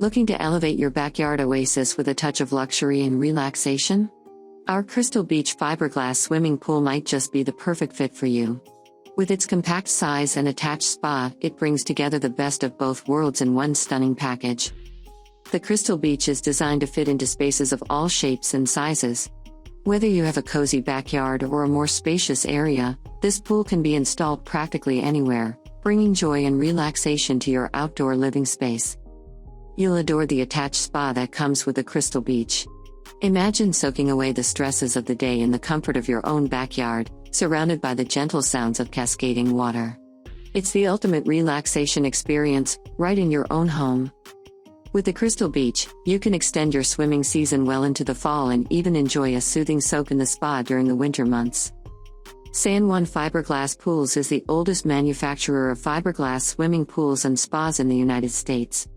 Looking to elevate your backyard oasis with a touch of luxury and relaxation? Our Crystal Beach Fiberglass swimming pool might just be the perfect fit for you. With its compact size and attached spa, it brings together the best of both worlds in one stunning package. The Crystal Beach is designed to fit into spaces of all shapes and sizes. Whether you have a cozy backyard or a more spacious area, this pool can be installed practically anywhere, bringing joy and relaxation to your outdoor living space. You'll adore the attached spa that comes with the Crystal Beach. Imagine soaking away the stresses of the day in the comfort of your own backyard, surrounded by the gentle sounds of cascading water. It's the ultimate relaxation experience, right in your own home. With the Crystal Beach, you can extend your swimming season well into the fall and even enjoy a soothing soak in the spa during the winter months. San Juan Fiberglass Pools is the oldest manufacturer of fiberglass swimming pools and spas in the United States.